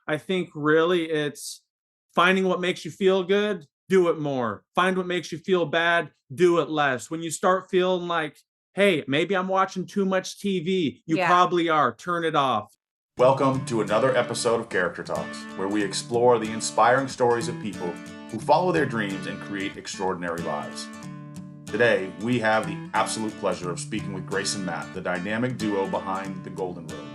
I think really it's finding what makes you feel good, do it more. Find what makes you feel bad, do it less. When you start feeling like, hey, maybe I'm watching too much TV, you Yeah. probably are. Turn it off. Welcome to another episode of Character Talks, where we explore the inspiring stories of people who follow their dreams and create extraordinary lives. Today, we have the absolute pleasure of speaking with Grace and Matt, the dynamic duo behind the Golden Road.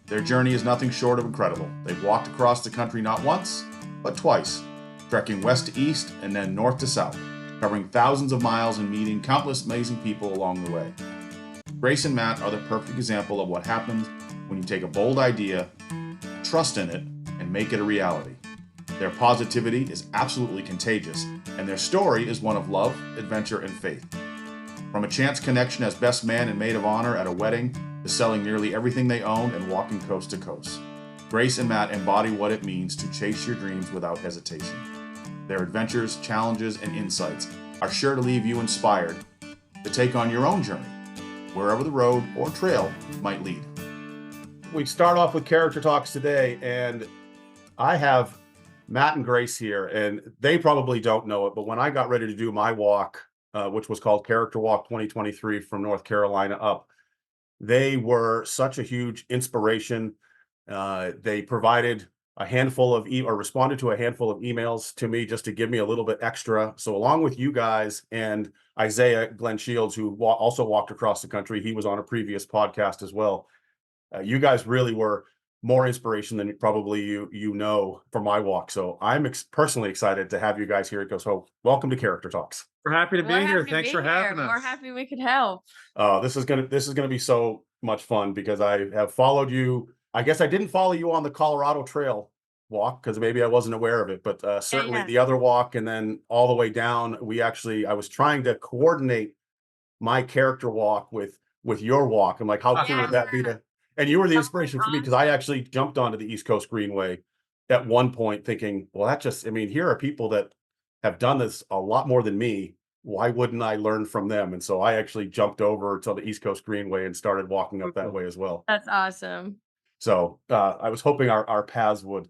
Their journey is nothing short of incredible. They've walked across the country not once, but twice, trekking west to east and then north to south, covering thousands of miles and meeting countless amazing people along the way. Grace and Matt are the perfect example of what happens when you take a bold idea, trust in it, and make it a reality. Their positivity is absolutely contagious, and their story is one of love, adventure, and faith. From a chance connection as best man and maid of honor at a wedding, to selling nearly everything they own and walking coast to coast, Grace and Matt embody what it means to chase your dreams without hesitation. Their adventures, challenges, and insights are sure to leave you inspired to take on your own journey, wherever the road or trail might lead. We start off with Character Talks today, and I have Matt and Grace here, and they probably don't know it, but when I got ready to do my walk, which was called Character Walk 2023 from North Carolina up, they were such a huge inspiration. They provided a handful of or responded to a handful of emails to me just to give me a little bit extra. So along with you guys and Isaiah Glenn Shields, who also walked across the country, he was on a previous podcast as well. You guys really were more inspiration than probably you know for my walk. So I'm personally excited to have you guys here. So welcome to Character Talks. We're happy to be We're here. happy to Thanks be for here. having us. We're happy we could help. This is gonna be so much fun because I have followed you. I guess I didn't follow you on the Colorado Trail walk because maybe I wasn't aware of it, but certainly Yeah. the other walk and then all the way down. I was trying to coordinate my character walk with your walk. I'm like, how cool would that be to? And you were the inspiration for me because I actually jumped onto the East Coast Greenway at one point thinking, well, here are people that have done this a lot more than me. Why wouldn't I learn from them? And so I actually jumped over to the East Coast Greenway and started walking up that way as well. That's awesome. So I was hoping our paths would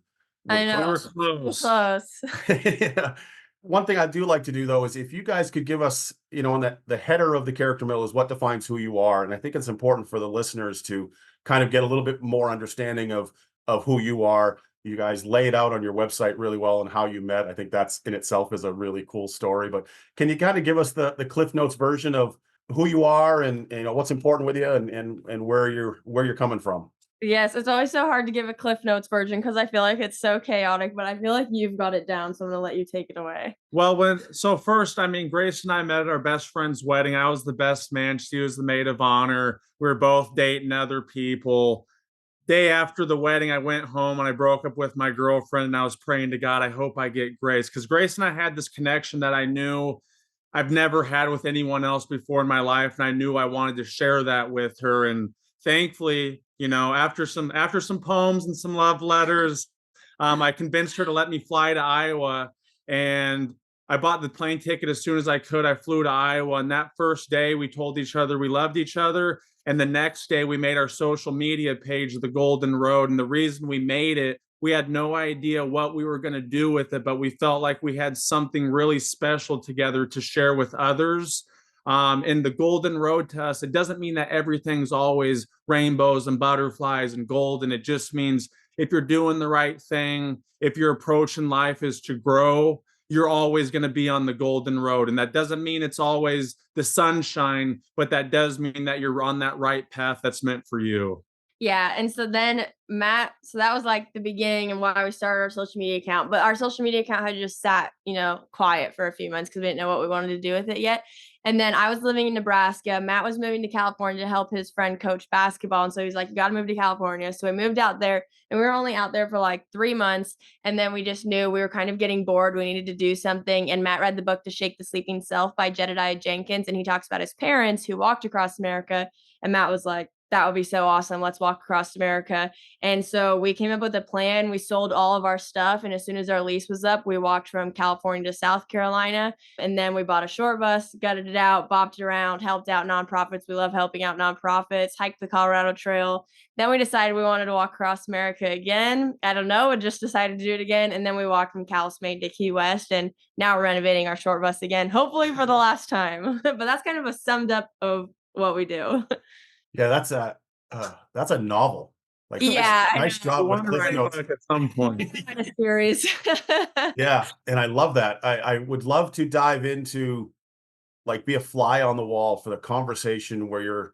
I know. cross. Close. Yeah. One thing I do like to do though is if you guys could give us, on the header of the character mill is what defines who you are, and I think it's important for the listeners to kind of get a little bit more understanding of who you are. You guys lay it out on your website really well and how you met. I think that's in itself is a really cool story. But can you kind of give us the Cliff Notes version of who you are and what's important with you and where you're coming from? Yes, it's always so hard to give a Cliff Notes version because I feel like it's so chaotic, but I feel like you've got it down, so I'm gonna let you take it away. Well, first, Grace and I met at our best friend's wedding. I was the best man. She was the maid of honor. We were both dating other people. Day after the wedding, I went home and I broke up with my girlfriend and I was praying to God, I hope I get Grace. Because Grace and I had this connection that I knew I've never had with anyone else before in my life. And I knew I wanted to share that with her. And thankfully, after some poems and some love letters, I convinced her to let me fly to Iowa. And I bought the plane ticket as soon as I could. I flew to Iowa. And that first day, we told each other we loved each other. And the next day, we made our social media page, The Golden Road. And the reason we made it, we had no idea what we were going to do with it, but we felt like we had something really special together to share with others. And the Golden Road to us, it doesn't mean that everything's always rainbows and butterflies and gold. And it just means if you're doing the right thing, if your approach in life is to grow, you're always going to be on the golden road. And that doesn't mean it's always the sunshine, but that does mean that you're on that right path that's meant for you. Yeah. And so then Matt, so that was like the beginning and why we started our social media account. But our social media account had just sat, quiet for a few months because we didn't know what we wanted to do with it yet. And then I was living in Nebraska. Matt was moving to California to help his friend coach basketball. And so he's like, you got to move to California. So we moved out there and we were only out there for like 3 months. And then we just knew we were kind of getting bored. We needed to do something. And Matt read the book To Shake the Sleeping Self by Jedediah Jenkins. And he talks about his parents who walked across America. And Matt was like, that would be so awesome. Let's walk across America. And so we came up with a plan. We sold all of our stuff. And as soon as our lease was up, we walked from California to South Carolina. And then we bought a short bus, gutted it out, bopped it around, helped out nonprofits. We love helping out nonprofits, hiked the Colorado Trail. Then we decided we wanted to walk across America again. I don't know, we just decided to do it again. And then we walked from California Maine to Key West. And now we're renovating our short bus again, hopefully for the last time. But that's kind of a summed up of what we do. Yeah, that's a novel. Like, Yeah, I nice know. I job with want to Cliff write a Notes. book at some point. Kind of series. Yeah, and I love that. I would love to dive into, like, be a fly on the wall for the conversation where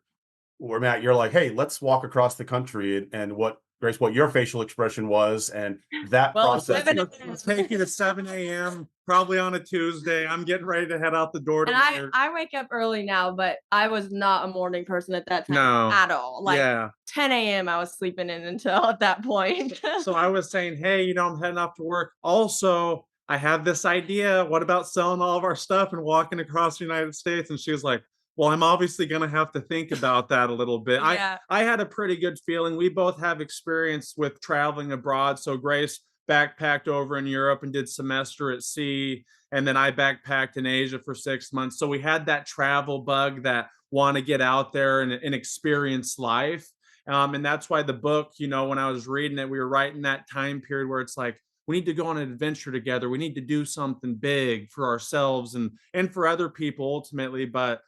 Matt, you're like, "Hey, let's walk across the country," and what Grace, what your facial expression was, and that Well, process. It's taking at 7 a.m., probably on a Tuesday. I'm getting ready to head out the door to And work. I wake up early now, but I was not a morning person at that time No. at all. Like Yeah. 10 a.m. I was sleeping in until at that point. So I was saying, hey, I'm heading off to work. Also, I have this idea. What about selling all of our stuff and walking across the United States? And she was like, well, I'm obviously going to have to think about that a little bit. Yeah. I had a pretty good feeling. We both have experience with traveling abroad. So Grace backpacked over in Europe and did semester at sea. And then I backpacked in Asia for 6 months. So we had that travel bug, that want to get out there and experience life. And that's why the book, when I was reading it, we were right in that time period where it's like, we need to go on an adventure together. We need to do something big for ourselves and for other people ultimately. But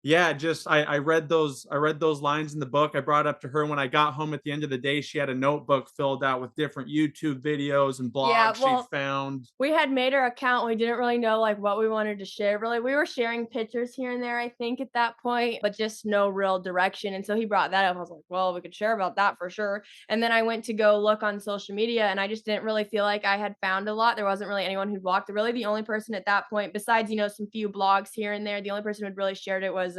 yeah, just I read those lines in the book. I brought it up to her when I got home at the end of the day. She had a notebook filled out with different YouTube videos and Yeah, blogs well, she found. we had made our account. We didn't really know like what we wanted to share. Really, we were sharing pictures here and there, I think, at that point, but just no real direction. And so he brought that up. I was like, well, we could share about that for sure. And then I went to go look on social media, and I just didn't really feel like I had found a lot. There wasn't really anyone who'd walked. Really, the only person at that point, besides some few blogs here and there, the only person who'd really shared it was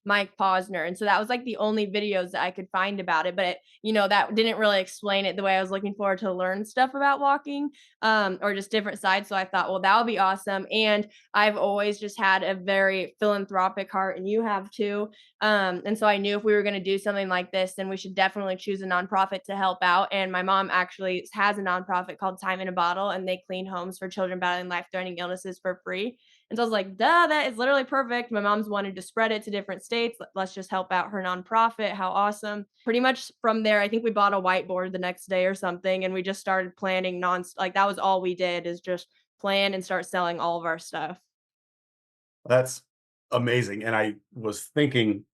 Mike Posner. And so that was like the only videos that I could find about it. But that didn't really explain it the way I was looking forward to learn stuff about walking, or just different sides. So I thought, well, that would be awesome. And I've always just had a very philanthropic heart, and you have too. And so I knew if we were going to do something like this, then we should definitely choose a nonprofit to help out. And my mom actually has a nonprofit called Time in a Bottle, and they clean homes for children battling life-threatening illnesses for free. And so I was like, duh, that is literally perfect. My mom's wanted to spread it to different states. Let's just help out her nonprofit. How awesome. Pretty much from there, I think we bought a whiteboard the next day or something, and we just started planning like that was all we did, is just plan and start selling all of our stuff. That's amazing. And I was thinking,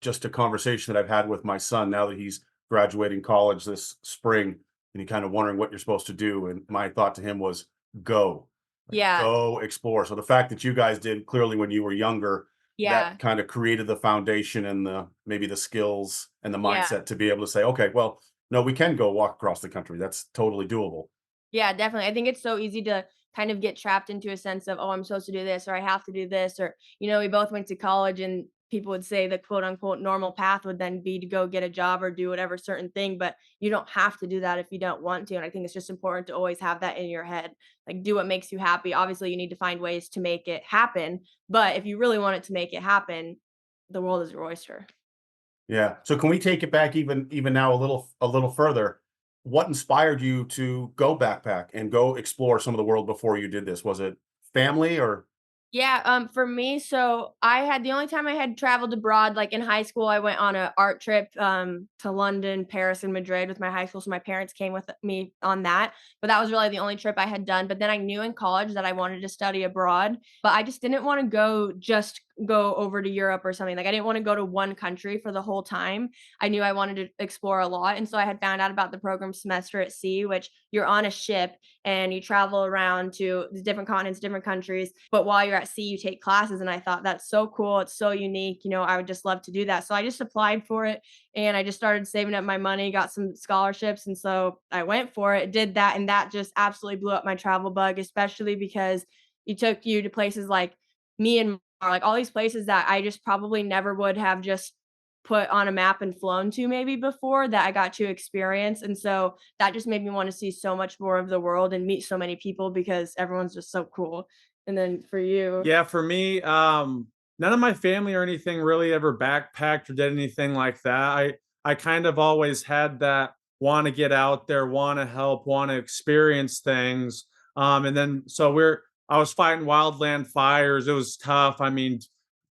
just a conversation that I've had with my son now that he's graduating college this spring, and he kind of wondering what you're supposed to do. And my thought to him was, go, like, Yeah. go explore. So the fact that you guys did clearly when you were younger, Yeah. that kind of created the foundation and maybe the skills and the Yeah. mindset to be able to say, okay, well, no, we can go walk across the country. That's totally doable. Yeah, definitely. I think it's so easy to kind of get trapped into a sense of, oh, I'm supposed to do this, or I have to do this, or, we both went to college, and people would say the quote unquote normal path would then be to go get a job or do whatever certain thing, but you don't have to do that if you don't want to. And I think it's just important to always have that in your head. Like, do what makes you happy. Obviously, you need to find ways to make it happen, but if you really want it to make it happen, the world is your oyster. Yeah. So can we take it back even now a little further? What inspired you to go backpack and go explore some of the world before you did this? Was it family or? Yeah, for me, so the only time I had traveled abroad, like in high school, I went on a art trip to London, Paris, and Madrid with my high school. So my parents came with me on that. But that was really the only trip I had done. But then I knew in college that I wanted to study abroad, but I just didn't want to go over to Europe or something. Like I didn't want to go to one country for the whole time. I knew I wanted to explore a lot. And so I had found out about the program Semester at Sea, which you're on a ship and you travel around to the different continents, different countries. But while you're at sea, you take classes. And I thought that's so cool. It's so unique. I would just love to do that. So I just applied for it, and I just started saving up my money, got some scholarships. And so I went for it, did that. And that just absolutely blew up my travel bug, especially because it took you to places like Myanmar, like all these places that I just probably never would have just put on a map and flown to maybe before, that I got to experience. And so that just made me want to see so much more of the world and meet so many people because everyone's just so cool. And then for you. Yeah, for me, none of my family or anything really ever backpacked or did anything like that. I kind of always had that want to get out there, want to help, want to experience things. And then so I was fighting wildland fires. It was tough. I mean,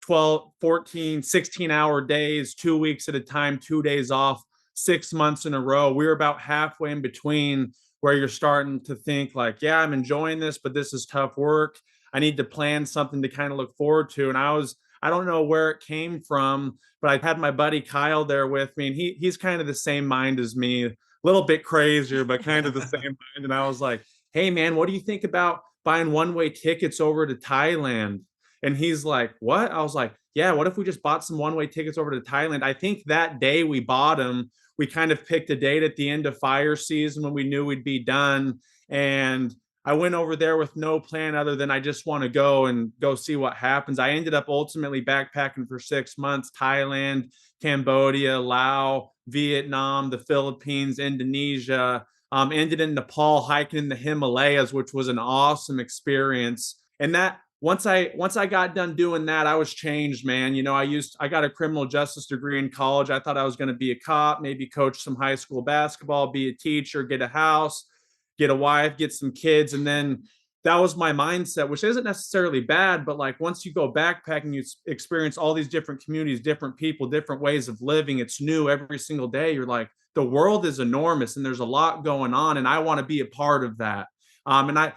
12, 14, 16-hour days, 2 weeks at a time, 2 days off, 6 months in a row. We were about halfway in between where you're starting to think like, yeah, I'm enjoying this, but this is tough work. I need to plan something to kind of look forward to. And I don't know where it came from, but I had my buddy Kyle there with me, and he's kind of the same mind as me, a little bit crazier, but kind of the same mind. And I was like, hey man, what do you think about buying one-way tickets over to Thailand? And he's like, what? I was like, yeah, what if we just bought some one-way tickets over to Thailand? I think that day we bought them, we kind of picked a date at the end of fire season when we knew we'd be done. And I went over there with no plan other than I just want to go and go see what happens. I ended up ultimately backpacking for 6 months, Thailand, Cambodia, Laos, Vietnam, the Philippines, Indonesia, ended in Nepal, hiking in the Himalayas, which was an awesome experience. And that once I got done doing that, I was changed, man. You know, I got a criminal justice degree in college. I thought I was going to be a cop, maybe coach some high school basketball, be a teacher, get a house, get a wife, get some kids. And then that was my mindset, which isn't necessarily bad, but like once you go backpacking, you experience all these different communities, different people, different ways of living. It's new every single day. You're like, the world is enormous and there's a lot going on, and I want to be a part of that. And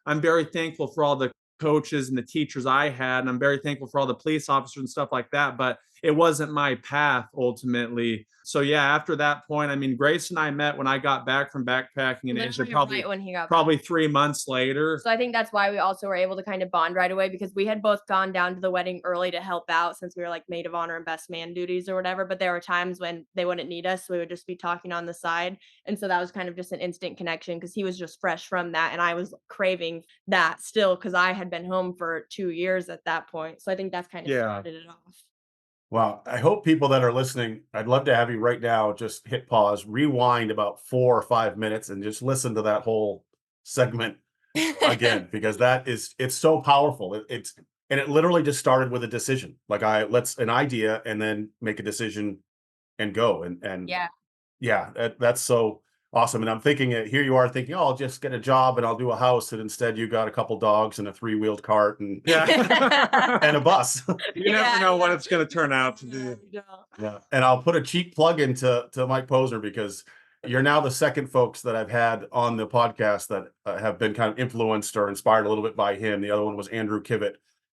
I'm very thankful for all the coaches and the teachers I had, and I'm very thankful for all the police officers and stuff like that. But it wasn't my path ultimately. So yeah, after that point, I mean, Grace and I met when I got back from backpacking in Asia, Literally right when he got back. probably 3 months later. So I think that's why we also were able to kind of bond right away, because we had both gone down to the wedding early to help out since we were like maid of honor and best man duties or whatever. But there were times when they wouldn't need us, so we would just be talking on the side. And so that was kind of just an instant connection because he was just fresh from that. And I was craving that still because I had been home for 2 years at that point. So I think that's kind of Yeah. started it off. Well, I hope people that are listening, I'd love to have you right now just hit pause, rewind about 4 or 5 minutes, and just listen to that whole segment again, because it's so powerful. It literally just started with a decision. Like let's an idea and then make a decision and go. And Yeah. yeah, that's so awesome. And I'm thinking, here you are thinking, oh, I'll just get a job and I'll do a house. And instead you got a couple dogs and a 3-wheeled cart and Yeah. and a bus. You never know what it's going to turn out to be. Yeah. And I'll put a cheap plug into Mike Posner, because you're now the second folks that I've had on the podcast that have been kind of influenced or inspired a little bit by him. The other one was Andrew Kivett.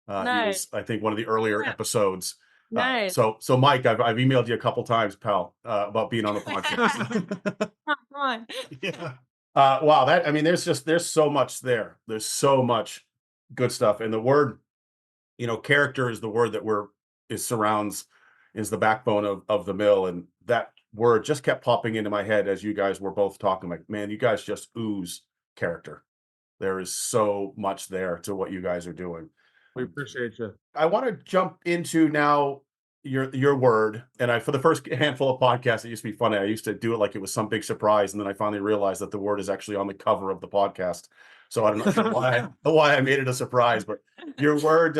He was, I think, one of the earlier episodes. Nice. So Mike, I've emailed you a couple times, pal, about being on the podcast. Come on. Yeah. Wow. I mean, there's so much there. There's so much good stuff. And the word, character is the word that is the backbone of the mill. And that word just kept popping into my head as you guys were both talking. Like, man, you guys just ooze character. There is so much there to what you guys are doing. We appreciate you. I want to jump into now your word. And for the first handful of podcasts, it used to be funny. I used to do it like it was some big surprise, and then I finally realized that the word is actually on the cover of the podcast. So I don't know why I made it a surprise. But your word,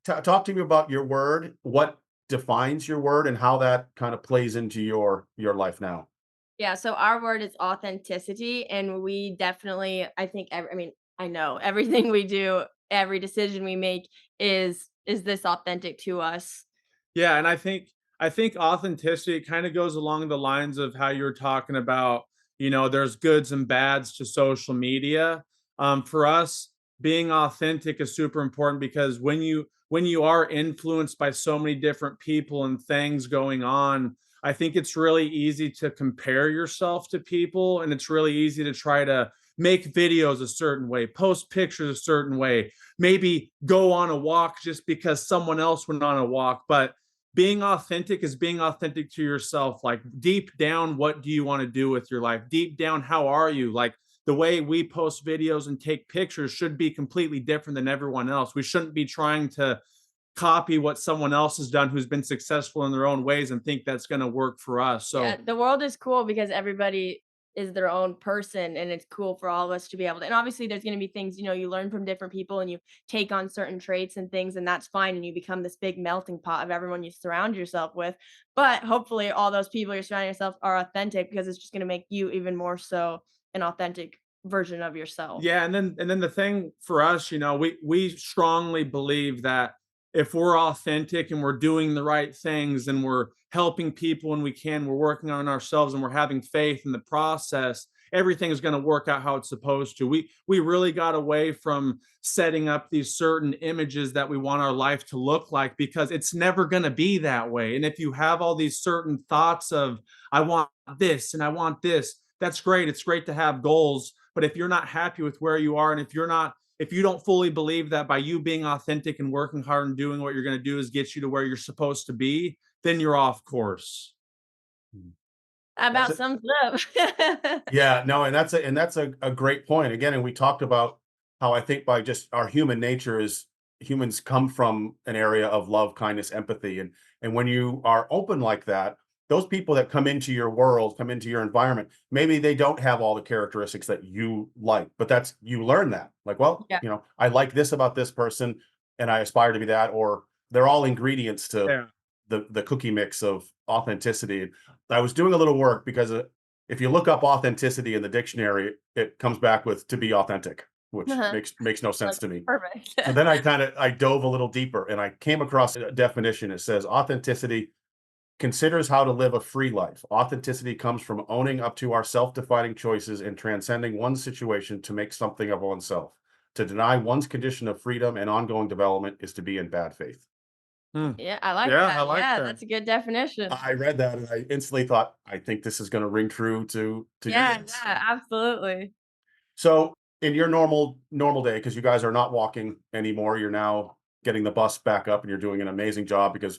talk to me about your word. What defines your word and how that kind of plays into your life now? Yeah, so our word is authenticity, and we definitely, I know everything we do, every decision we make is this authentic to us. Yeah, and I think authenticity kind of goes along the lines of how you're talking about, there's goods and bads to social media. For us, being authentic is super important because when you are influenced by so many different people and things going on, I think it's really easy to compare yourself to people, and it's really easy to try to make videos a certain way, post pictures a certain way, maybe go on a walk just because someone else went on a walk. But being authentic is being authentic to yourself. Like deep down, what do you want to do with your life? Deep down, how are you? Like the way we post videos and take pictures should be completely different than everyone else. We shouldn't be trying to copy what someone else has done who's been successful in their own ways and think that's going to work for us. So Yeah, the world is cool because everybody is their own person, and it's cool for all of us to be able to, and obviously there's going to be things, you learn from different people and you take on certain traits and things, and that's fine, and you become this big melting pot of everyone you surround yourself with. But hopefully all those people you're surrounding yourself are authentic, because it's just going to make you even more so an authentic version of yourself. Yeah, and then the thing for us, we strongly believe that if we're authentic and we're doing the right things and we're helping people when we can, we're working on ourselves and we're having faith in the process, everything is going to work out how it's supposed to. We really got away from setting up these certain images that we want our life to look like, because it's never going to be that way. And if you have all these certain thoughts of I want this and I want this, that's great. It's great to have goals, but if you're not happy with where you are, and if you don't fully believe that by you being authentic and working hard and doing what you're going to do is get you to where you're supposed to be, then you're off course. That That's about it. sums it up. Yeah, no, and that's a great point. Again, and we talked about how I think by just our human nature is humans come from an area of love, kindness, empathy. And when you are open like that, those people that come into your world, come into your environment, maybe they don't have all the characteristics that you like, but that's you learn that. Like, well, Yeah. I like this about this person and I aspire to be that, or they're all ingredients to Yeah. the cookie mix of authenticity. I was doing a little work because if you look up authenticity in the dictionary, it comes back with to be authentic, which Uh-huh. makes no sense Like, to me. perfect. So then I dove a little deeper and I came across a definition. It says authenticity considers how to live a free life. Authenticity comes from owning up to our self-defining choices and transcending one's situation to make something of oneself. To deny one's condition of freedom and ongoing development is to be in bad faith. Hmm. Yeah, I like Yeah, I that. like Yeah, that. that's a good definition. I read that and I instantly thought, I think this is going to ring true to you Yeah, guys. yeah, absolutely. So in your normal day, because you guys are not walking anymore, you're now getting the bus back up, and you're doing an amazing job. Because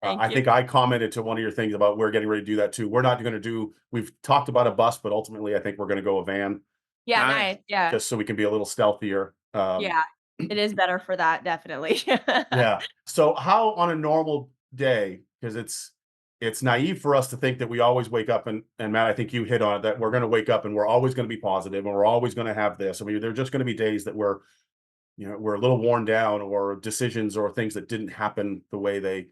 Thank I you. think I commented to one of your things about we're getting ready to do that too. We're not going to do. We've talked about a bus, but ultimately, I think we're going to go a van Yeah, Nice. nice. Yeah. just so we can be a little stealthier. Yeah. It is better for that, definitely. Yeah. So how on a normal day, because it's naive for us to think that we always wake up and Matt, I think you hit on it, that we're going to wake up and we're always going to be positive and we're always going to have this. I mean, there are just going to be days that we're a little worn down, or decisions or things that didn't happen the way they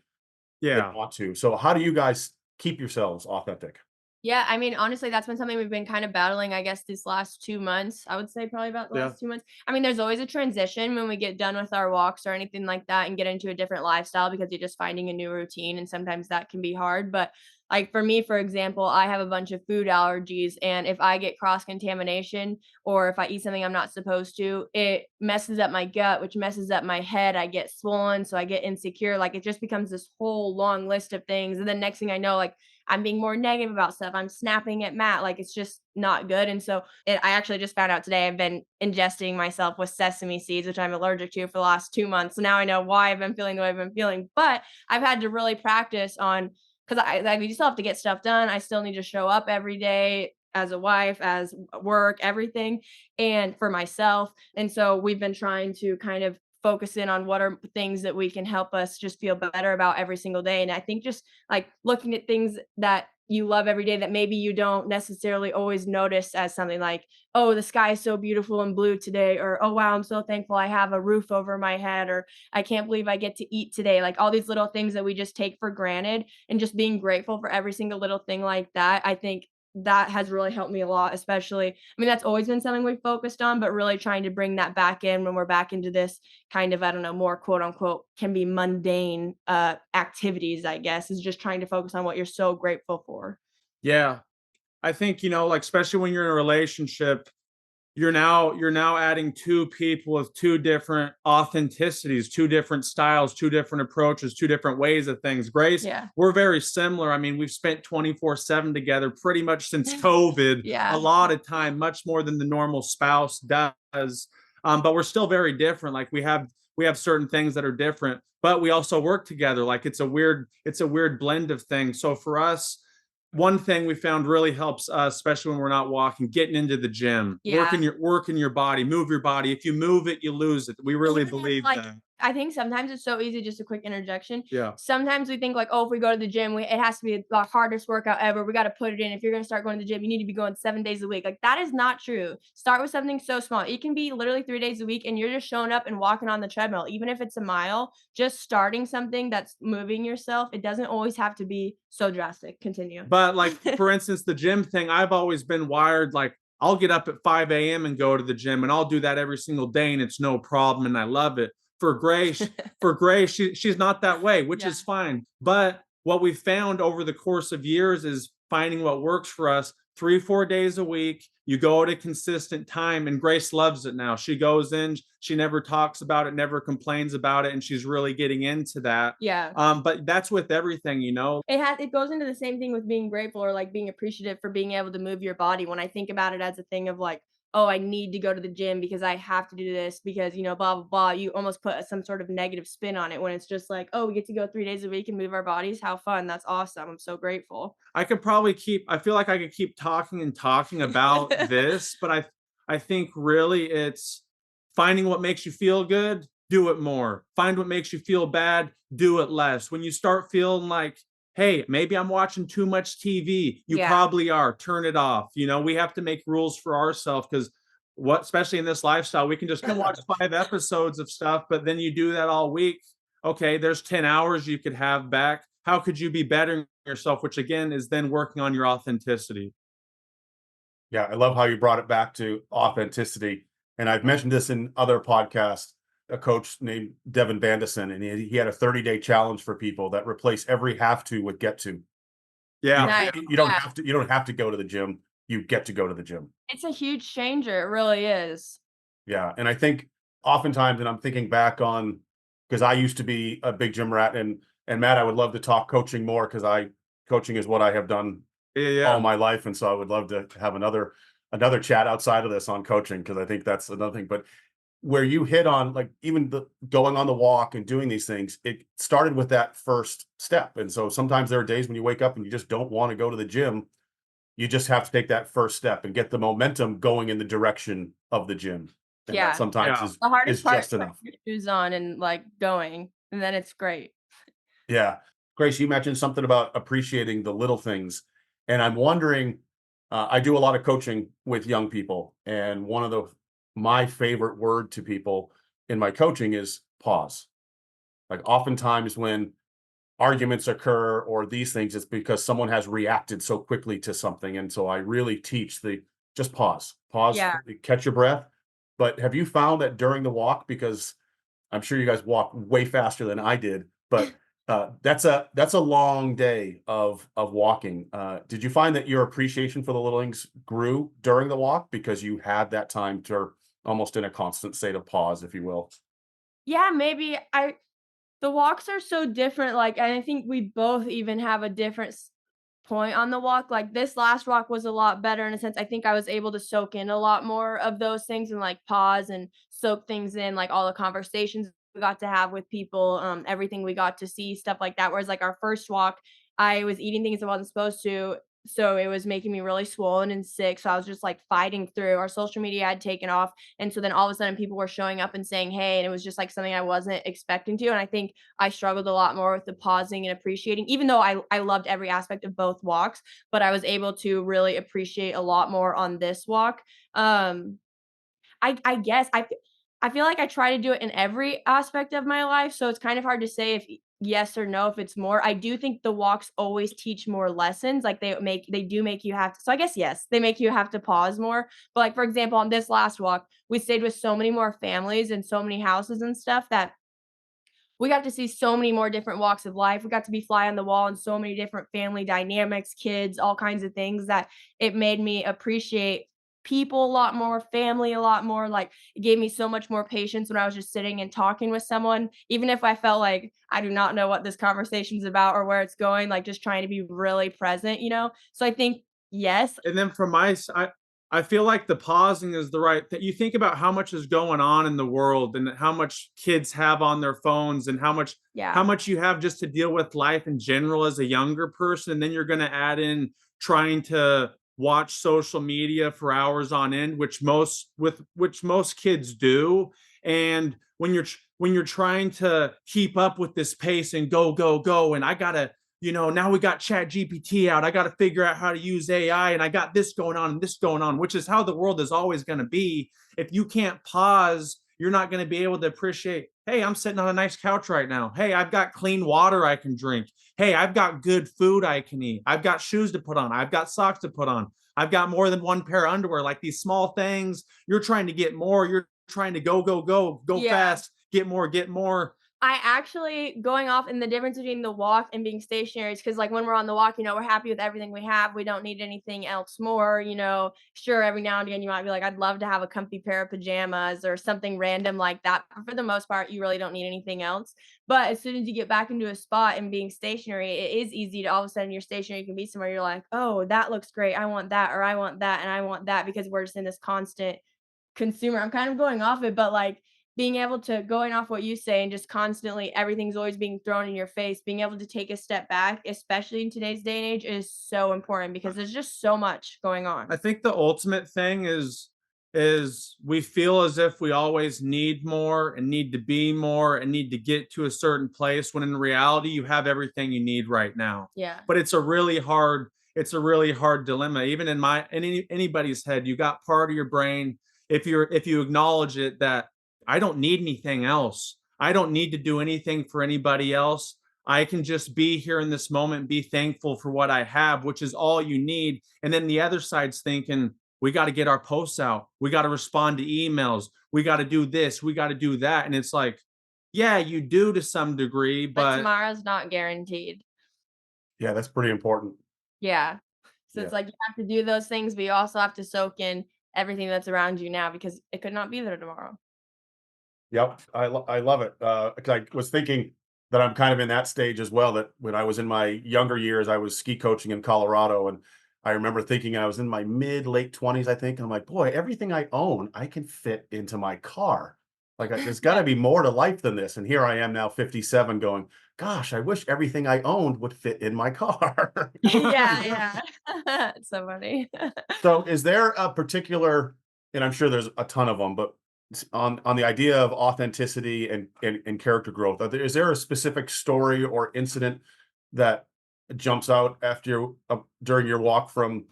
Yeah. want to. So how do you guys keep yourselves authentic? Yeah, I mean, honestly, that's been something we've been kind of battling, I guess, these last 2 months. I would say probably about the Yeah. last 2 months. I mean, there's always a transition when we get done with our walks or anything like that and get into a different lifestyle, because you're just finding a new routine, and sometimes that can be hard. But like for me, for example, I have a bunch of food allergies, and if I get cross contamination or if I eat something I'm not supposed to, it messes up my gut, which messes up my head. I get swollen, so I get insecure. Like it just becomes this whole long list of things. And then next thing I know, like I'm being more negative about stuff. I'm snapping at Matt. Like it's just not good. And so I actually just found out today I've been ingesting myself with sesame seeds, which I'm allergic to for the last 2 months. So now I know why I've been feeling the way I've been feeling. But I've had to really practice on, because you still have to get stuff done. I still need to show up every day as a wife, as work, everything, and for myself. And so we've been trying to kind of focus in on what are things that we can help us just feel better about every single day. And I think just like looking at things that you love every day that maybe you don't necessarily always notice, as something like, oh, the sky is so beautiful and blue today, or oh wow, I'm so thankful I have a roof over my head, or I can't believe I get to eat today. Like all these little things that we just take for granted, and just being grateful for every single little thing like that. I think that has really helped me a lot, especially, I mean, that's always been something we've focused on, but really trying to bring that back in when we're back into this kind of, I don't know, more quote unquote can be mundane activities, I guess, is just trying to focus on what you're so grateful for. Yeah. I think, like especially when you're in a relationship, you're now adding two people with two different authenticities, two different styles, two different approaches, two different ways of things. Grace, Yeah. we're very similar. I mean, we've spent 24/7 together pretty much since COVID, Yeah. a lot of time, much more than the normal spouse does. But we're still very different. Like we have certain things that are different, but we also work together. Like it's a weird blend of things. So for us, one thing we found really helps us, especially when we're not walking, getting into the gym, Yeah. working your body, move your body. If you move it, you lose it. We really Even if, believe like, that. I think sometimes it's so easy, just a quick interjection. Yeah. Sometimes we think like, oh, if we go to the gym, it has to be the hardest workout ever. We got to put it in. If you're going to start going to the gym, you need to be going 7 days a week. Like that is not true. Start with something so small. It can be literally 3 days a week and you're just showing up and walking on the treadmill. Even if it's a mile, just starting something that's moving yourself. It doesn't always have to be so drastic. Continue. But like, for instance, the gym thing, I've always been wired like, I'll get up at 5 a.m. and go to the gym, and I'll do that every single day, and it's no problem, and I love it. For Grace, she's not that way, which is fine. But what we found over the course of years is finding what works for us. 3-4 days a week, you go at a consistent time, and Grace loves it now. She goes in, she never talks about it, never complains about it, and she's really getting into that. Yeah. But that's with everything, you know. It goes into the same thing with being grateful or like being appreciative for being able to move your body. When I think about it as a thing of like, oh, I need to go to the gym because I have to do this because, blah, blah, blah. You almost put some sort of negative spin on it when it's just like, oh, we get to go 3 days a week and move our bodies. How fun. That's awesome. I'm so grateful. I feel like I could keep talking and talking about this, but I think really it's finding what makes you feel good, do it more. Find what makes you feel bad, do it less. When you start feeling like, hey, maybe I'm watching too much TV, you probably are. Turn it off. We have to make rules for ourselves because especially in this lifestyle, we can just go watch 5 episodes of stuff, but then you do that all week. Okay, there's 10 hours you could have back. How could you be bettering yourself? Which again is then working on your authenticity. Yeah, I love how you brought it back to authenticity. And I've mentioned this in other podcasts. A coach named Devin Bandison, and he had a 30-day challenge for people that replace every have to with get to. Yeah. Nice. You don't have to. You don't have to go to the gym. You get to go to the gym. It's a huge changer. It really is. Yeah, and I think oftentimes, and I'm thinking back on because I used to be a big gym rat, and Matt, I would love to talk coaching more because coaching is what I have done all my life, and so I would love to have another chat outside of this on coaching because I think that's another thing. But where you hit on like even the going on the walk and doing these things, it started with that first step. And so sometimes there are days when you wake up and you just don't want to go to the gym. You just have to take that first step and get the momentum going in the direction of the gym. And that sometimes the hardest is part just is enough. putting your shoes on and like going, and then it's great. Yeah. Grace, you mentioned something about appreciating the little things. And I'm wondering, I do a lot of coaching with young people. And one of my favorite word to people in my coaching is pause. Like oftentimes when arguments occur or these things, it's because someone has reacted so quickly to something. And so I really teach just pause, catch your breath. But have you found that during the walk, because I'm sure you guys walk way faster than I did, but that's a long day of walking. Did you find that your appreciation for the little things grew during the walk because you had that time to almost in a constant state of pause, if you will? Yeah, maybe the walks are so different. Like, and I think we both even have a different point on the walk. Like this last walk was a lot better in a sense. I think I was able to soak in a lot more of those things and like pause and soak things in, like all the conversations we got to have with people, everything we got to see, stuff like that. Whereas like our first walk, I was eating things I wasn't supposed to. So it was making me really swollen and sick. So I was just like fighting through. Our social media had taken off. And so then all of a sudden people were showing up and saying, hey, and it was just like something I wasn't expecting to. And I think I struggled a lot more with the pausing and appreciating, even though I loved every aspect of both walks, but I was able to really appreciate a lot more on this walk. I guess I feel like I try to do it in every aspect of my life, so it's kind of hard to say if yes or no if it's more. I do think the walks always teach more lessons, like they do make you have to, so I guess yes, they make you have to pause more. But like for example, on this last walk, we stayed with so many more families and so many houses and stuff that we got to see so many more different walks of life. We got to be fly on the wall in so many different family dynamics, kids, all kinds of things that it made me appreciate people a lot more, family a lot more. Like it gave me so much more patience when I was just sitting and talking with someone, even if I felt like I do not know what this conversation's about or where it's going, like just trying to be really present. So I think yes. And then from I feel like the pausing is the right that you think about how much is going on in the world and how much kids have on their phones and how much you have just to deal with life in general as a younger person. And then you're going to add in trying to watch social media for hours on end, which most kids do. And when when you're trying to keep up with this pace and go, go, go. And I gotta, now we got Chat GPT out. I got to figure out how to use AI, and I got this going on and this going on, which is how the world is always going to be. If you can't pause, you're not going to be able to appreciate, hey, I'm sitting on a nice couch right now. Hey, I've got clean water I can drink. Hey, I've got good food I can eat. I've got shoes to put on. I've got socks to put on. I've got more than one pair of underwear. Like these small things, you're trying to get more. You're trying to go, go, go Yeah. fast, get more, get more. I actually going off in the difference between the walk and being stationary is because, like, when we're on the walk, we're happy with everything we have. We don't need anything else more. Sure, every now and again you might be like, I'd love to have a comfy pair of pajamas or something random like that. But for the most part, you really don't need anything else. But as soon as you get back into a spot and being stationary, it is easy to all of a sudden you're stationary. You can be somewhere you're like, oh, that looks great. I want that, or I want that, and I want that, because we're just in this constant consumer. I'm kind of going off it, but like being able to going off what you say and just constantly everything's always being thrown in your face, being able to take a step back, especially in today's day and age, is so important because there's just so much going on. I think the ultimate thing is we feel as if we always need more and need to be more and need to get to a certain place, when in reality you have everything you need right now. Yeah. But it's a really hard dilemma. Even in anybody's head, you got part of your brain, if you acknowledge it, that I don't need anything else. I don't need to do anything for anybody else. I can just be here in this moment, be thankful for what I have, which is all you need. And then the other side's thinking, we got to get our posts out. We got to respond to emails. We got to do this. We got to do that. And it's like, yeah, you do to some degree, But but tomorrow's not guaranteed. Yeah, that's pretty important. Yeah. So Yeah. it's like you have to do those things, but you also have to soak in everything that's around you now because it could not be there tomorrow. Yep, I love it. 'Cause I was thinking that I'm kind of in that stage as well. That when I was in my younger years, I was ski coaching in Colorado, and I remember thinking I was in my mid late 20s, I think. And I'm like, boy, everything I own, I can fit into my car. Like, there's got to be more to life than this. And here I am now, 57, going, gosh, I wish everything I owned would fit in my car. Yeah. It's so funny. So, is there a particular, and I'm sure there's a ton of them, but on the idea of authenticity and character growth, is there a specific story or incident that jumps out after during your walk from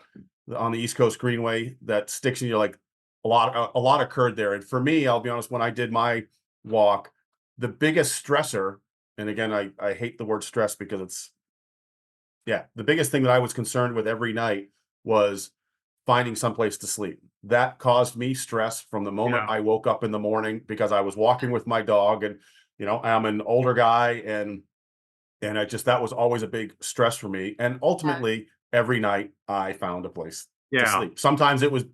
on the East Coast Greenway that sticks in you? Like a lot occurred there, and for me, I'll be honest, when I did my walk, the biggest stressor, and again, I hate the word stress because it's, yeah, the biggest thing that I was concerned with every night was finding someplace to sleep. That caused me stress from the moment yeah, I woke up in the morning because I was walking with my dog, and I'm an older guy, and I just, that was always a big stress for me. And Yeah. ultimately every night I found a place to yeah, sleep. Sometimes it was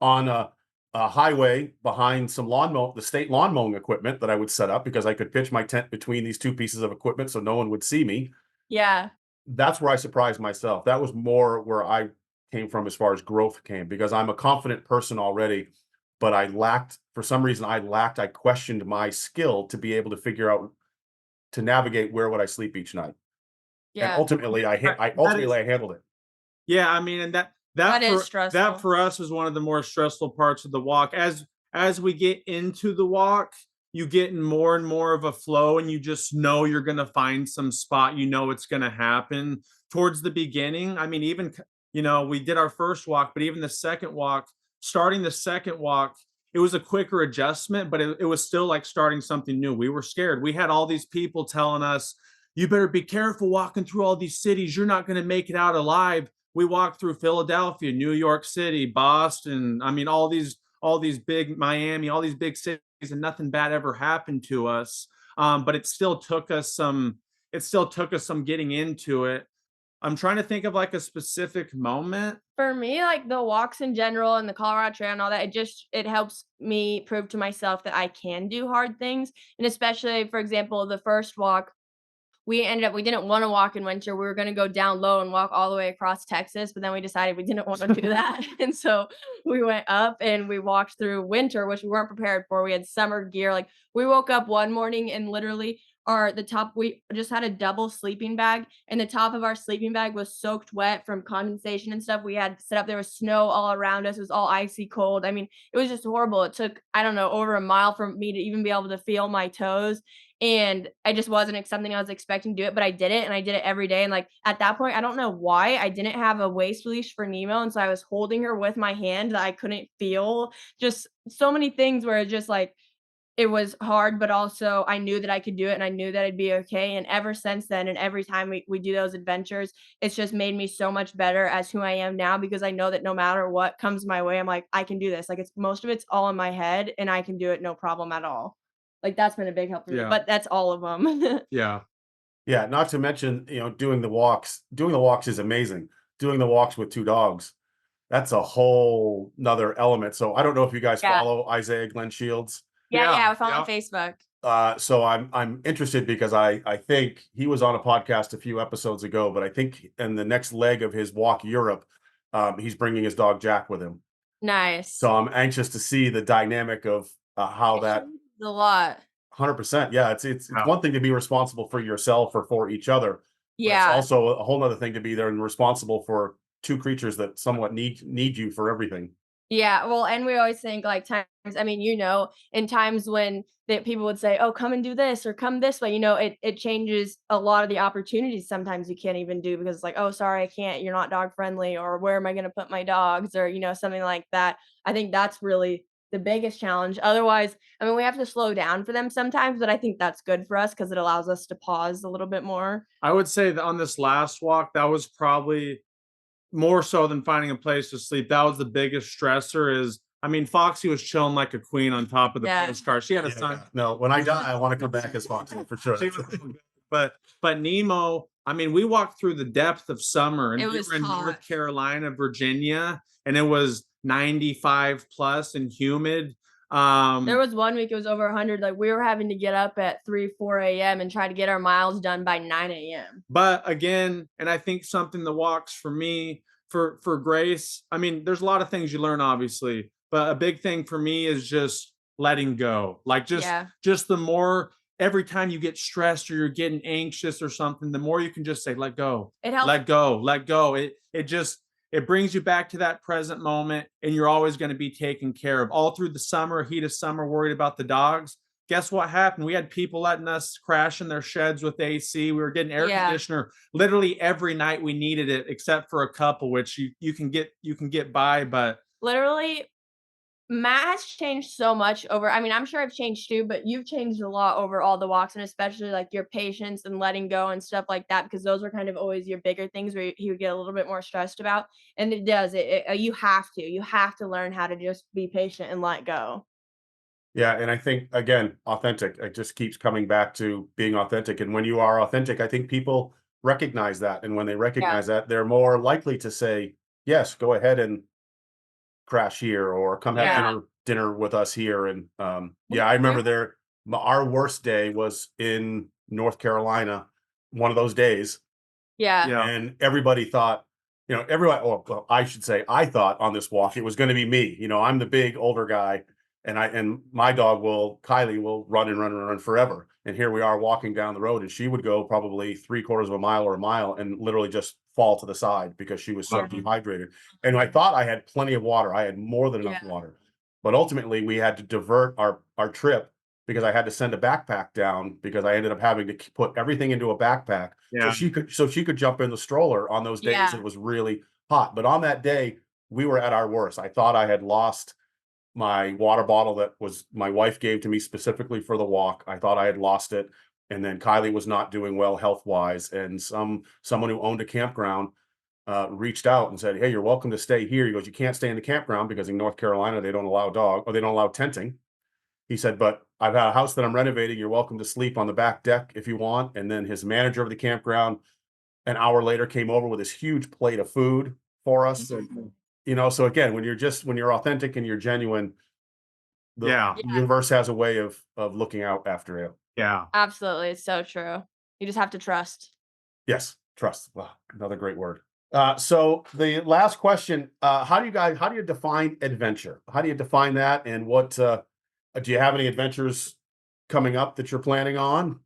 on a highway behind some the state lawn mowing equipment that I would set up because I could pitch my tent between these two pieces of equipment so no one would see me. Yeah. That's where I surprised myself. That was more where I came from as far as growth came, because I'm a confident person already, but for some reason, I questioned my skill to be able to figure out to navigate where would I sleep each night. And Yeah. ultimately, that is, I handled it. yeah. I mean, and that That that is for that stressful. for us was one of the more stressful parts of the walk. As we get into the walk, you get in more and more of a flow, and you just know you're gonna find some spot. You know it's gonna happen. Towards the beginning, I mean, even we did our first walk, but even the second walk, starting the second walk, it was a quicker adjustment, but it was still like starting something new. We were scared. We had all these people telling us, you better be careful walking through all these cities. You're not going to make it out alive. We walked through Philadelphia, New York City, Boston. I mean, all these big Miami, all these big cities, and nothing bad ever happened to us. But it still took us some getting into it. I'm trying to think of like a specific moment. For me, like the walks in general and the Colorado Trail and all that, it helps me prove to myself that I can do hard things. And especially, for example, the first walk, we didn't want to walk in winter. We were going to go down low and walk all the way across Texas, but then we decided we didn't want to do that. And so we went up and we walked through winter, which we weren't prepared for. We had summer gear. Like we woke up one morning and literally the top, we just had a double sleeping bag, and the top of our sleeping bag was soaked wet from condensation and stuff. We had set up, there was snow all around us. It was all icy cold. I mean, it was just horrible. It took, I don't know, over a mile for me to even be able to feel my toes. And I just wasn't something I was expecting to do it, but I did it and I did it every day. And like at that point, I don't know why I didn't have a waist leash for Nemo. And so I was holding her with my hand that I couldn't feel. Just so many things where it's just like, it was hard, but also I knew that I could do it and I knew that I'd be okay. And ever since then, and every time we do those adventures, it's just made me so much better as who I am now because I know that no matter what comes my way, I'm like, I can do this. Like it's most of it's all in my head and I can do it no problem at all. Like that's been a big help for me, Yeah. but that's all of them. Yeah. Yeah, not to mention, doing the walks. Doing the walks is amazing. Doing the walks with 2 dogs, that's a whole 'nother element. So I don't know if you guys Yeah. follow Isaiah Glenn Shields. Yeah, I found Yeah. on Facebook. So I'm interested because I think he was on a podcast a few episodes ago, but I think in the next leg of his walk Europe, he's bringing his dog Jack with him. Nice. So I'm anxious to see the dynamic of how It that changes a lot. 100%. Yeah, it's Yeah. one thing to be responsible for yourself or for each other, but it's Yeah. also a whole nother thing to be there and responsible for 2 creatures that somewhat need you for everything. Yeah, well, and we always think like times, I mean, in times when that people would say, "Oh, come and do this or come this way," it changes a lot of the opportunities sometimes you can't even do because it's like, "Oh, sorry, I can't. You're not dog friendly," or "Where am I going to put my dogs?" or something like that. I think that's really the biggest challenge. Otherwise, I mean, we have to slow down for them sometimes, but I think that's good for us because it allows us to pause a little bit more. I would say that on this last walk, that was probably more so than finding a place to sleep. That was the biggest stressor is, I mean, Foxy was chilling like a queen on top of the Yeah. postcard. She had a Yeah, son. yeah. No, when I die, I want to come back as Foxy for sure. She was but Nemo, I mean, we walked through the depth of summer and It we was were in hot. North Carolina, Virginia, and it was 95 plus and humid. There was one week it was over 100, like, we were having to get up at 3, 4 AM and try to get our miles done by 9 AM. But again, and I think something that walks for me, for Grace, I mean, there's a lot of things you learn, obviously, but a big thing for me is just letting go. Like Yeah. just the more every time you get stressed or you're getting anxious or something, the more you can just say, let go, It helps. let go, let go. It brings you back to that present moment, and you're always going to be taken care of. All through the summer, heat of summer, worried about the dogs. Guess what happened? We had people letting us crash in their sheds with AC. We were getting air Yeah. conditioner literally every night we needed it, except for a couple, which you can get by. But Literally, Matt has changed so much over, I mean, I'm sure I've changed too, but you've changed a lot over all the walks, and especially, like, your patience and letting go and stuff like that, because those were kind of always your bigger things where he would get a little bit more stressed about, and it does, you have to learn how to just be patient and let go. Yeah, and I think again, authentic. It just keeps coming back to being authentic. And when you are authentic, I think people recognize that. And when they Yeah. recognize that, they're more likely to say, yes, go ahead and crash here or come have Yeah. dinner with us here. And yeah, I remember our worst day was in North Carolina, one of those days. Yeah. yeah, And everybody thought, everyone, well, I should say, I thought on this walk it was going to be me. I'm the big older guy, and my dog Kylie will run and run and run forever. And here we are walking down the road, and she would go probably 3/4 of a mile or a mile and literally just fall to the side because she was so Yeah. dehydrated. And I thought I had plenty of water. I had more than enough Yeah. water. But ultimately, we had to divert our trip because I had to send a backpack down because I ended up having to put everything into a backpack so yeah, she could jump in the stroller on those days Yeah. it was really hot. But on that day, we were at our worst. I thought I had lost my water bottle that was my wife gave to me specifically for the walk. I thought I had lost it. And then Kylie was not doing well health-wise. And someone who owned a campground reached out and said, "Hey, you're welcome to stay here." He goes, "You can't stay in the campground because in North Carolina they don't allow they don't allow tenting." He said, "But I've had a house that I'm renovating. You're welcome to sleep on the back deck if you want." And then his manager of the campground an hour later came over with this huge plate of food for us. And, so again, when you're authentic and you're genuine, the yeah, universe has a way of looking out after you. yeah. Absolutely, it's so true. You just have to trust. Yes, trust. Wow, another great word. So the last question, how do you define adventure? How do you define that? And what do you have any adventures coming up that you're planning on?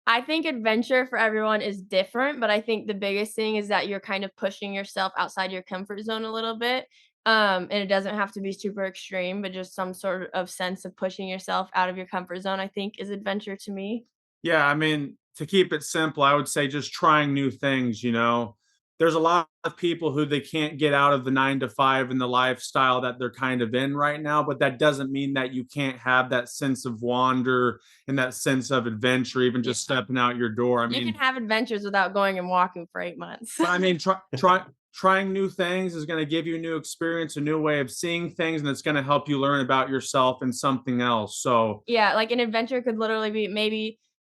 I think adventure for everyone is different, but I think the biggest thing is that you're kind of pushing yourself outside your comfort zone a little bit. And it doesn't have to be super extreme, but just some sort of sense of pushing yourself out of your comfort zone, I think is adventure to me. Yeah, I mean, to keep it simple, I would say just trying new things, you know? There's a lot of people who they can't get out of the 9 to 5 and the lifestyle that they're kind of in right now, but that doesn't mean that you can't have that sense of wonder and that sense of adventure, even Yeah. just stepping out your door. You can have adventures without going and walking for 8 months. I mean, trying new things is gonna give you a new experience, a new way of seeing things, and it's gonna help you learn about yourself and something else, so Yeah, like an adventure could literally be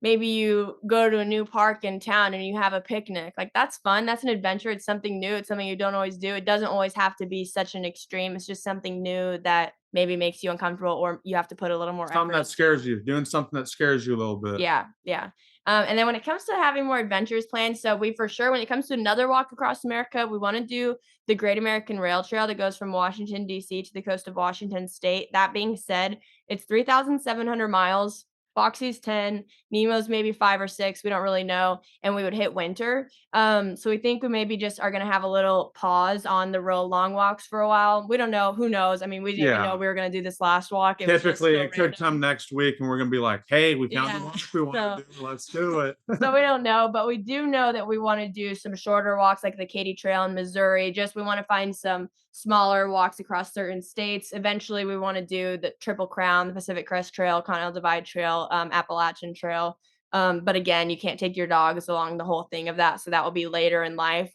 maybe you go to a new park in town and you have a picnic. Like that's fun. That's an adventure. It's something new. It's something you don't always do. It doesn't always have to be such an extreme. It's just something new that maybe makes you uncomfortable or you have to put a little more something effort that scares you, doing something that scares you a little bit. yeah, yeah. And then when it comes to having more adventures planned, so we for sure, when it comes to another walk across America, we want to do the Great American Rail Trail that goes from Washington, D.C. to the coast of Washington State. That being said, it's 3,700 miles. Foxy's 10, Nemo's maybe 5 or 6. We don't really know. And we would hit winter. So we think we maybe just are going to have a little pause on the real long walks for a while. We don't know. Who knows? I mean, we didn't even know Yeah. we were going to do this last walk. It was just Typically, so it could come random. next week, and we're gonna be like, "Hey, we found the Yeah. walk we wanna So do, let's do it." so we don't know, but we do know that we wanna do some shorter walks like the Katy Trail in Missouri. Just we wanna find some smaller walks across certain states. Eventually, we wanna do the Triple Crown, the Pacific Crest Trail, Continental Divide Trail, Appalachian Trail. But again, you can't take your dogs along the whole thing of that, so that will be later in life.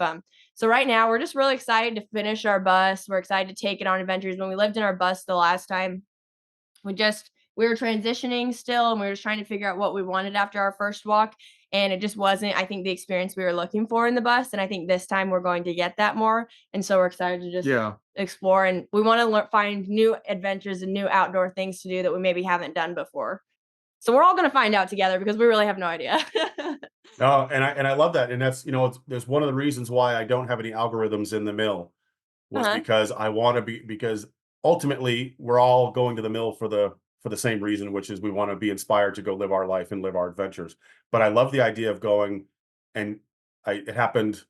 So right now, we're just really excited to finish our bus. We're excited to take it on adventures. When we lived in our bus the last time, we were transitioning still and we were just trying to figure out what we wanted after our first walk, and it just wasn't, I think, the experience we were looking for in the bus, and I think this time we're going to get that more, and so we're excited to just Yeah. explore, and we wanna find new adventures and new outdoor things to do that we maybe haven't done before. So we're all gonna find out together because we really have no idea. No, and I love that, and that's there's one of the reasons why I don't have any algorithms in the mill was Uh-huh. because I want to be because ultimately we're all going to the mill for the same reason, which is we want to be inspired to go live our life and live our adventures. But I love the idea of going, and it happened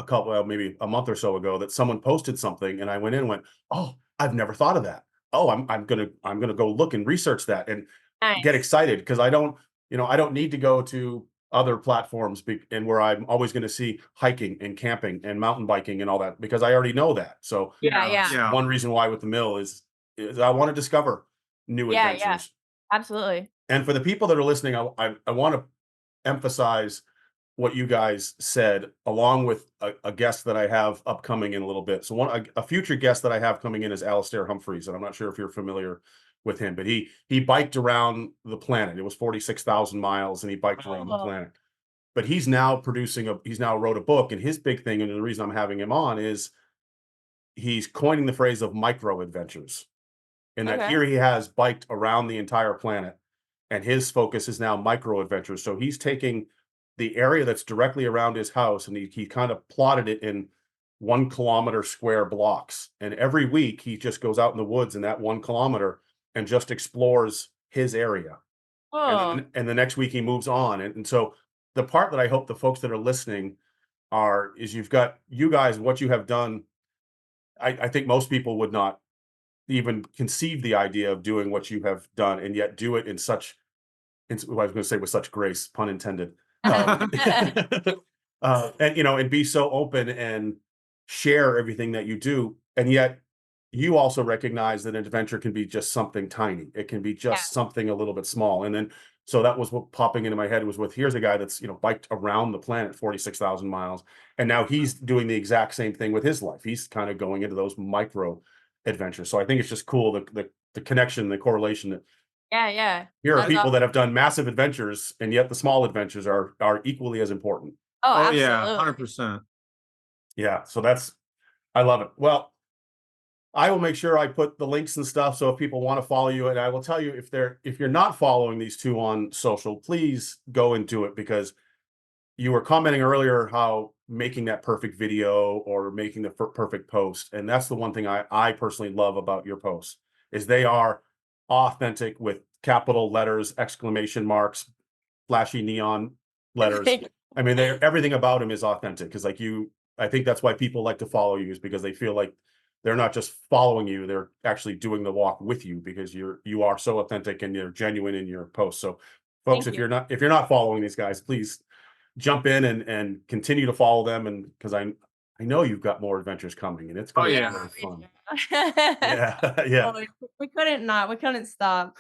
well, maybe a month or so ago that someone posted something, and I went in and went, oh, I've never thought of that. Oh, I'm gonna go look and research that and get Nice. excited because I don't need to go to other platforms and where I'm always going to see hiking and camping and mountain biking and all that because I already know that. So Yeah, Yeah, yeah. that's yeah. one reason why with the mill is I want to discover new Yeah, yeah. adventures. Absolutely. And for the people that are listening, I want to emphasize what you guys said, along with a guest that I have upcoming in a little bit. So a future guest that I have coming in is Alistair Humphreys, and I'm not sure if you're familiar with him, but he biked around the planet. It was 46,000 miles, and he biked around the Oh, planet. But he's now wrote a book, and his big thing, and the reason I'm having him on is he's coining the phrase of micro adventures, and that okay. here he has biked around the entire planet, and his focus is now micro adventures. So he's taking the area that's directly around his house, and he kind of plotted it in 1 kilometer square blocks. And every week he just goes out in the woods in that 1 kilometer and just explores his area. And Oh, then the next week he moves on. And so the part that I hope the folks that are listening is you've got you guys, what you have done. I think most people would not even conceive the idea of doing what you have done, and yet do it in such, well, I was going to say with such grace, pun intended. Um, and be so open and share everything that you do, and yet you also recognize that an adventure can be just something tiny. It can be yeah. just something a little bit small, and then so that was what popping into my head was with here's a guy that's biked around the planet 46,000 miles, and now he's doing the exact same thing with his life. He's kind of going into those micro adventures. So I think it's just cool the connection, the correlation that Yeah, yeah. here are That's people awesome. that have done massive adventures, and yet the small adventures are equally as important. Oh, Oh, yeah, absolutely. 100%. Yeah, so I love it. Well, I will make sure I put the links and stuff so if people want to follow you, and I will tell you if you're not following these two on social, please go and do it because you were commenting earlier how making that perfect video or making the perfect post, and that's the one thing I personally love about your posts is they are authentic with capital letters, exclamation marks, flashy neon letters. Thank you. I mean, everything about him is authentic. Because like I think that's why people like to follow you, is because they feel like they're not just following you, they're actually doing the walk with you, because you are so authentic and you're genuine in your posts. So folks, Thank if you. you're not following these guys, please jump in and continue to follow them. And because I know you've got more adventures coming, and it's going to be really fun. Yeah. Well, we couldn't stop.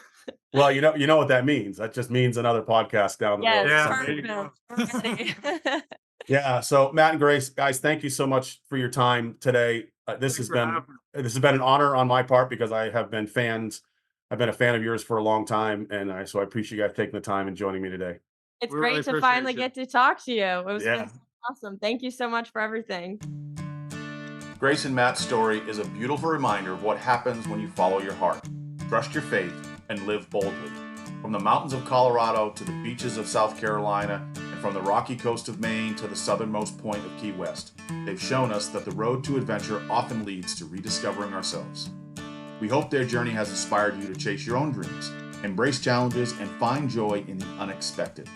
Well, you know what that means. That just means another podcast down the road. Yes, Yeah, there you perfect. Yeah. So Matt and Grace, guys, thank you so much for your time today. This has been an honor on my part, because I've been a fan of yours for a long time, and so I appreciate you guys taking the time and joining me today. It's We great really to appreciate finally you. get to talk to you. It was Yeah. awesome. Thank you so much for everything. Grace and Matt's story is a beautiful reminder of what happens when you follow your heart, trust your faith, and live boldly. From the mountains of Colorado to the beaches of South Carolina, and from the rocky coast of Maine to the southernmost point of Key West, they've shown us that the road to adventure often leads to rediscovering ourselves. We hope their journey has inspired you to chase your own dreams, embrace challenges, and find joy in the unexpected.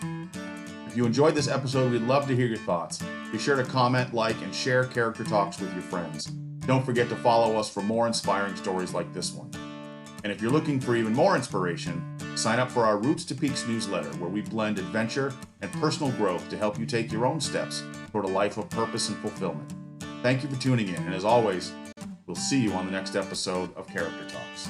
If you enjoyed this episode, we'd love to hear your thoughts. Be sure to comment, like, and share Character Talks with your friends. Don't forget to follow us for more inspiring stories like this one. And if you're looking for even more inspiration, sign up for our Roots to Peaks newsletter, where we blend adventure and personal growth to help you take your own steps toward a life of purpose and fulfillment. Thank you for tuning in, and as always, we'll see you on the next episode of Character Talks.